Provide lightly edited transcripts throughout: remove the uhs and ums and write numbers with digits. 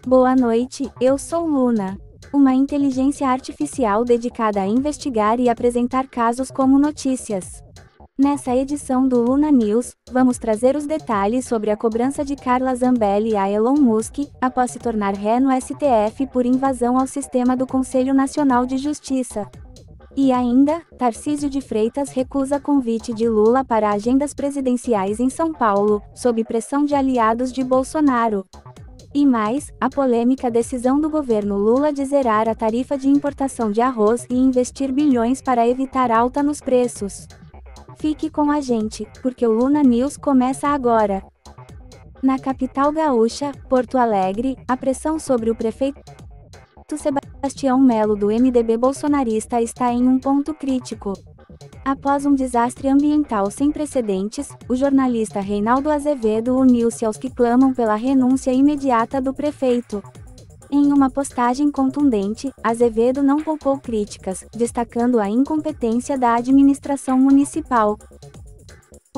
Boa noite, eu sou Luna, uma inteligência artificial dedicada a investigar e apresentar casos como notícias. Nessa edição do Luna News, vamos trazer os detalhes sobre a cobrança de Carla Zambelli a Elon Musk, após se tornar ré no STF por invasão ao sistema do Conselho Nacional de Justiça. E ainda, Tarcísio de Freitas recusa convite de Lula para agendas presidenciais em São Paulo, sob pressão de aliados de Bolsonaro. E mais, a polêmica decisão do governo Lula de zerar a tarifa de importação de arroz e investir bilhões para evitar alta nos preços. Fique com a gente, porque o Luna News começa agora. Na capital gaúcha, Porto Alegre, a pressão sobre o prefeito Sebastião Melo do MDB bolsonarista está em um ponto crítico. Após um desastre ambiental sem precedentes, o jornalista Reinaldo Azevedo uniu-se aos que clamam pela renúncia imediata do prefeito. Em uma postagem contundente, Azevedo não poupou críticas, destacando a incompetência da administração municipal.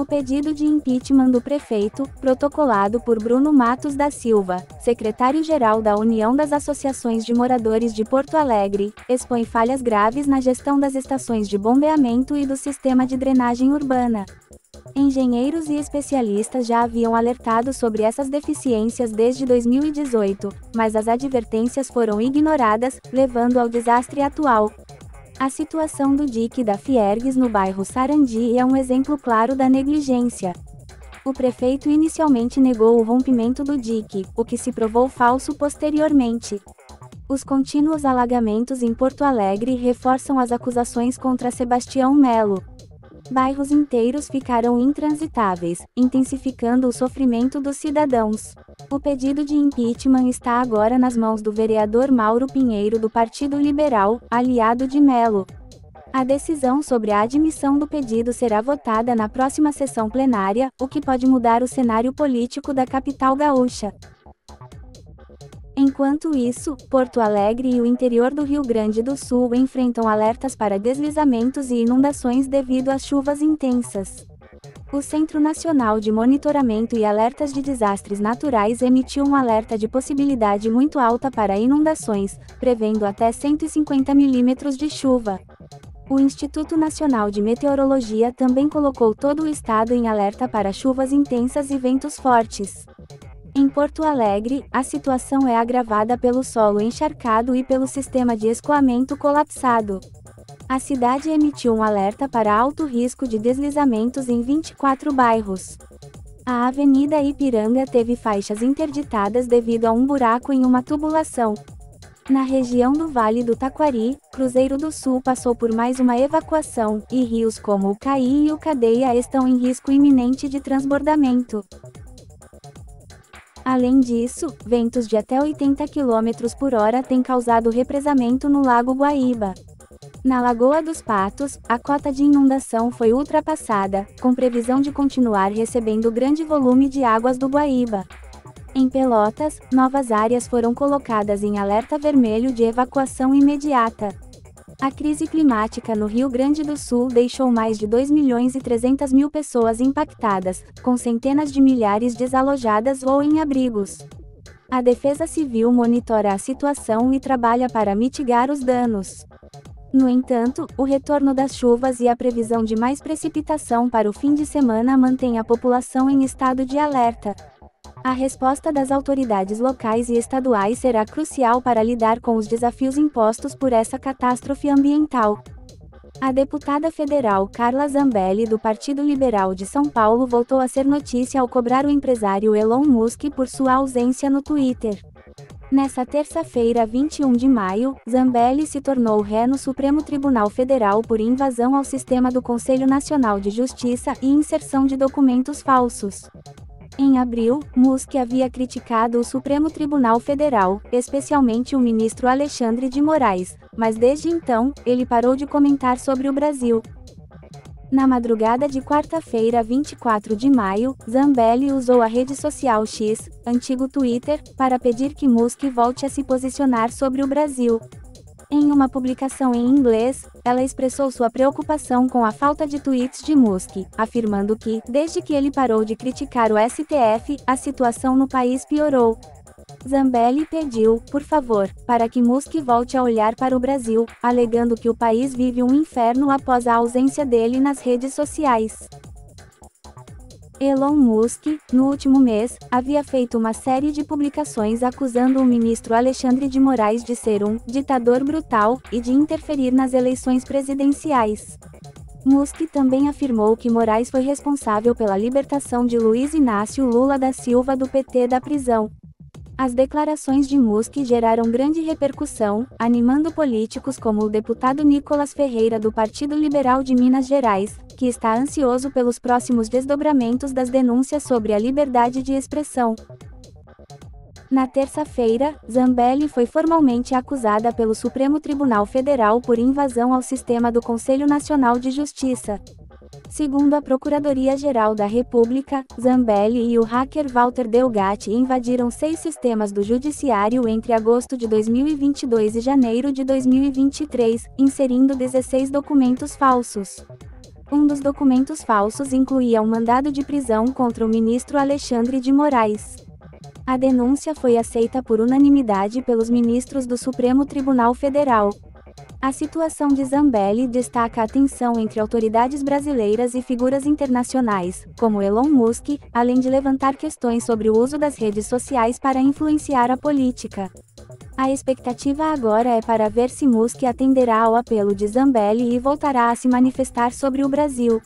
O pedido de impeachment do prefeito, protocolado por Bruno Matos da Silva, secretário-geral da União das Associações de Moradores de Porto Alegre, expõe falhas graves na gestão das estações de bombeamento e do sistema de drenagem urbana. Engenheiros e especialistas já haviam alertado sobre essas deficiências desde 2018, mas as advertências foram ignoradas, levando ao desastre atual. A situação do dique da Fiergues no bairro Sarandi é um exemplo claro da negligência. O prefeito inicialmente negou o rompimento do dique, o que se provou falso posteriormente. Os contínuos alagamentos em Porto Alegre reforçam as acusações contra Sebastião Melo. Bairros inteiros ficaram intransitáveis, intensificando o sofrimento dos cidadãos. O pedido de impeachment está agora nas mãos do vereador Mauro Pinheiro do Partido Liberal, aliado de Melo. A decisão sobre a admissão do pedido será votada na próxima sessão plenária, o que pode mudar o cenário político da capital gaúcha. Enquanto isso, Porto Alegre e o interior do Rio Grande do Sul enfrentam alertas para deslizamentos e inundações devido às chuvas intensas. O Centro Nacional de Monitoramento e Alertas de Desastres Naturais emitiu um alerta de possibilidade muito alta para inundações, prevendo até 150 milímetros de chuva. O Instituto Nacional de Meteorologia também colocou todo o estado em alerta para chuvas intensas e ventos fortes. Em Porto Alegre, a situação é agravada pelo solo encharcado e pelo sistema de escoamento colapsado. A cidade emitiu um alerta para alto risco de deslizamentos em 24 bairros. A Avenida Ipiranga teve faixas interditadas devido a um buraco em uma tubulação. Na região do Vale do Taquari, Cruzeiro do Sul passou por mais uma evacuação, e rios como o Caí e o Cadeia estão em risco iminente de transbordamento. Além disso, ventos de até 80 km por hora têm causado represamento no Lago Guaíba. Na Lagoa dos Patos, a cota de inundação foi ultrapassada, com previsão de continuar recebendo grande volume de águas do Guaíba. Em Pelotas, novas áreas foram colocadas em alerta vermelho de evacuação imediata. A crise climática no Rio Grande do Sul deixou mais de 2.300.000 pessoas impactadas, com centenas de milhares desalojadas ou em abrigos. A Defesa Civil monitora a situação e trabalha para mitigar os danos. No entanto, o retorno das chuvas e a previsão de mais precipitação para o fim de semana mantém a população em estado de alerta. A resposta das autoridades locais e estaduais será crucial para lidar com os desafios impostos por essa catástrofe ambiental. A deputada federal Carla Zambelli do Partido Liberal de São Paulo voltou a ser notícia ao cobrar o empresário Elon Musk por sua ausência no Twitter. Nessa terça-feira, 21 de maio, Zambelli se tornou ré no Supremo Tribunal Federal por invasão ao sistema do Conselho Nacional de Justiça e inserção de documentos falsos. Em abril, Musk havia criticado o Supremo Tribunal Federal, especialmente o ministro Alexandre de Moraes, mas desde então, ele parou de comentar sobre o Brasil. Na madrugada de quarta-feira, 24 de maio, Zambelli usou a rede social X, antigo Twitter, para pedir que Musk volte a se posicionar sobre o Brasil. Em uma publicação em inglês, ela expressou sua preocupação com a falta de tweets de Musk, afirmando que, desde que ele parou de criticar o STF, a situação no país piorou. Zambelli pediu, por favor, para que Musk volte a olhar para o Brasil, alegando que o país vive um inferno após a ausência dele nas redes sociais. Elon Musk, no último mês, havia feito uma série de publicações acusando o ministro Alexandre de Moraes de ser um ditador brutal e de interferir nas eleições presidenciais. Musk também afirmou que Moraes foi responsável pela libertação de Luiz Inácio Lula da Silva do PT da prisão. As declarações de Musk geraram grande repercussão, animando políticos como o deputado Nicolas Ferreira do Partido Liberal de Minas Gerais, que está ansioso pelos próximos desdobramentos das denúncias sobre a liberdade de expressão. Na terça-feira, Zambelli foi formalmente acusada pelo Supremo Tribunal Federal por invasão ao sistema do Conselho Nacional de Justiça. Segundo a Procuradoria-Geral da República, Zambelli e o hacker Walter Delgatti invadiram 6 sistemas do Judiciário entre agosto de 2022 e janeiro de 2023, inserindo 16 documentos falsos. Um dos documentos falsos incluía um mandado de prisão contra o ministro Alexandre de Moraes. A denúncia foi aceita por unanimidade pelos ministros do Supremo Tribunal Federal. A situação de Zambelli destaca a tensão entre autoridades brasileiras e figuras internacionais, como Elon Musk, além de levantar questões sobre o uso das redes sociais para influenciar a política. A expectativa agora é para ver se Musk atenderá ao apelo de Zambelli e voltará a se manifestar sobre o Brasil.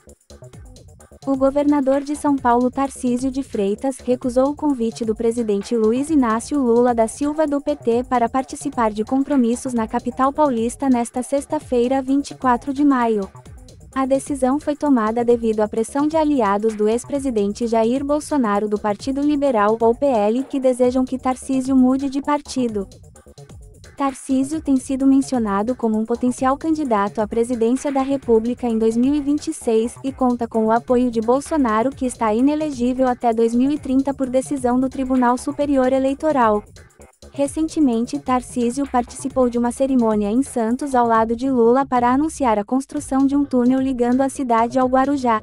O governador de São Paulo Tarcísio de Freitas recusou o convite do presidente Luiz Inácio Lula da Silva do PT para participar de compromissos na capital paulista nesta sexta-feira, 24 de maio. A decisão foi tomada devido à pressão de aliados do ex-presidente Jair Bolsonaro do Partido Liberal ou PL que desejam que Tarcísio mude de partido. Tarcísio tem sido mencionado como um potencial candidato à presidência da República em 2026 e conta com o apoio de Bolsonaro, que está inelegível até 2030 por decisão do Tribunal Superior Eleitoral. Recentemente, Tarcísio participou de uma cerimônia em Santos ao lado de Lula para anunciar a construção de um túnel ligando a cidade ao Guarujá.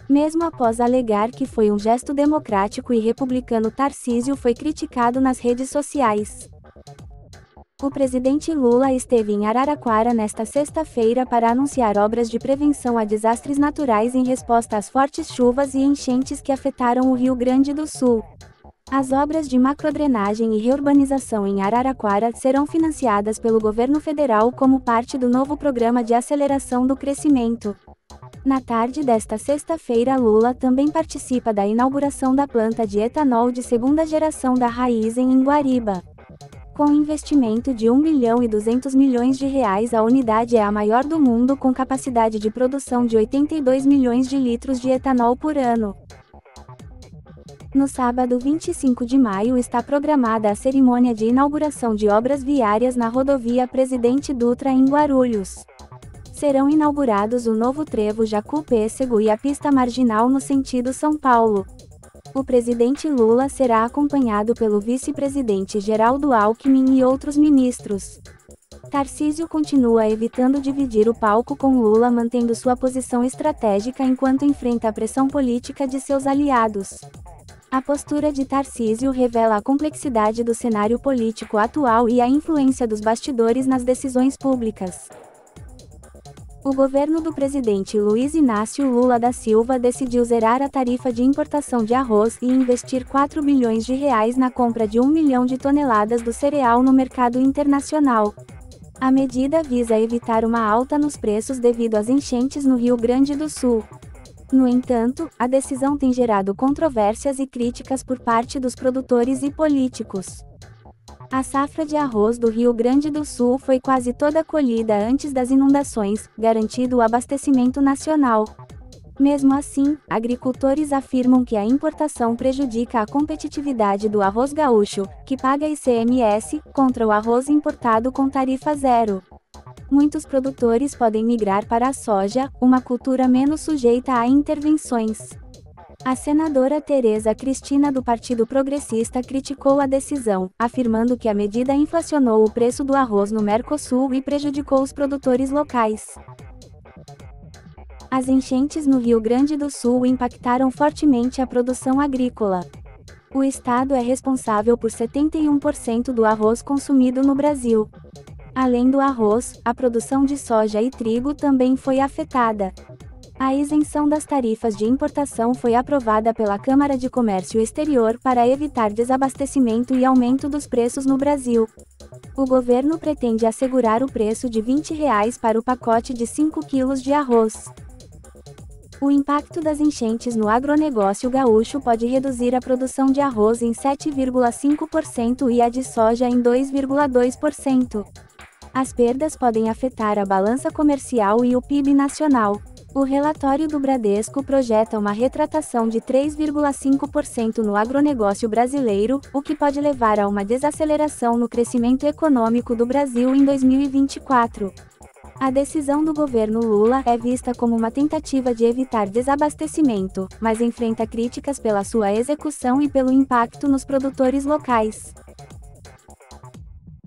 Mesmo após alegar que foi um gesto democrático e republicano, Tarcísio foi criticado nas redes sociais. O presidente Lula esteve em Araraquara nesta sexta-feira para anunciar obras de prevenção a desastres naturais em resposta às fortes chuvas e enchentes que afetaram o Rio Grande do Sul. As obras de macrodrenagem e reurbanização em Araraquara serão financiadas pelo governo federal como parte do novo Programa de Aceleração do Crescimento. Na tarde desta sexta-feira, Lula também participa da inauguração da planta de etanol de segunda geração da Raízen em Guariba. Com investimento de R$ 1,2 bilhão, a unidade é a maior do mundo, com capacidade de produção de 82 milhões de litros de etanol por ano. No sábado 25 de maio está programada a cerimônia de inauguração de obras viárias na rodovia Presidente Dutra em Guarulhos. Serão inaugurados o novo trevo Jacu-Pêssego e a pista marginal no sentido São Paulo. O presidente Lula será acompanhado pelo vice-presidente Geraldo Alckmin e outros ministros. Tarcísio continua evitando dividir o palco com Lula, mantendo sua posição estratégica enquanto enfrenta a pressão política de seus aliados. A postura de Tarcísio revela a complexidade do cenário político atual e a influência dos bastidores nas decisões públicas. O governo do presidente Luiz Inácio Lula da Silva decidiu zerar a tarifa de importação de arroz e investir R$ 4 bilhões na compra de 1 milhão de toneladas do cereal no mercado internacional. A medida visa evitar uma alta nos preços devido às enchentes no Rio Grande do Sul. No entanto, a decisão tem gerado controvérsias e críticas por parte dos produtores e políticos. A safra de arroz do Rio Grande do Sul foi quase toda colhida antes das inundações, garantindo o abastecimento nacional. Mesmo assim, agricultores afirmam que a importação prejudica a competitividade do arroz gaúcho, que paga ICMS, contra o arroz importado com tarifa zero. Muitos produtores podem migrar para a soja, uma cultura menos sujeita a intervenções. A senadora Tereza Cristina do Partido Progressista criticou a decisão, afirmando que a medida inflacionou o preço do arroz no Mercosul e prejudicou os produtores locais. As enchentes no Rio Grande do Sul impactaram fortemente a produção agrícola. O estado é responsável por 71% do arroz consumido no Brasil. Além do arroz, a produção de soja e trigo também foi afetada. A isenção das tarifas de importação foi aprovada pela Câmara de Comércio Exterior para evitar desabastecimento e aumento dos preços no Brasil. O governo pretende assegurar o preço de R$ 20 para o pacote de 5 quilos de arroz. O impacto das enchentes no agronegócio gaúcho pode reduzir a produção de arroz em 7,5% e a de soja em 2,2%. As perdas podem afetar a balança comercial e o PIB nacional. O relatório do Bradesco projeta uma retratação de 3,5% no agronegócio brasileiro, o que pode levar a uma desaceleração no crescimento econômico do Brasil em 2024. A decisão do governo Lula é vista como uma tentativa de evitar desabastecimento, mas enfrenta críticas pela sua execução e pelo impacto nos produtores locais.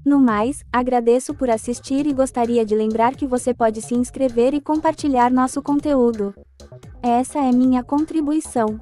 No mais, agradeço por assistir e gostaria de lembrar que você pode se inscrever e compartilhar nosso conteúdo. Essa é minha contribuição.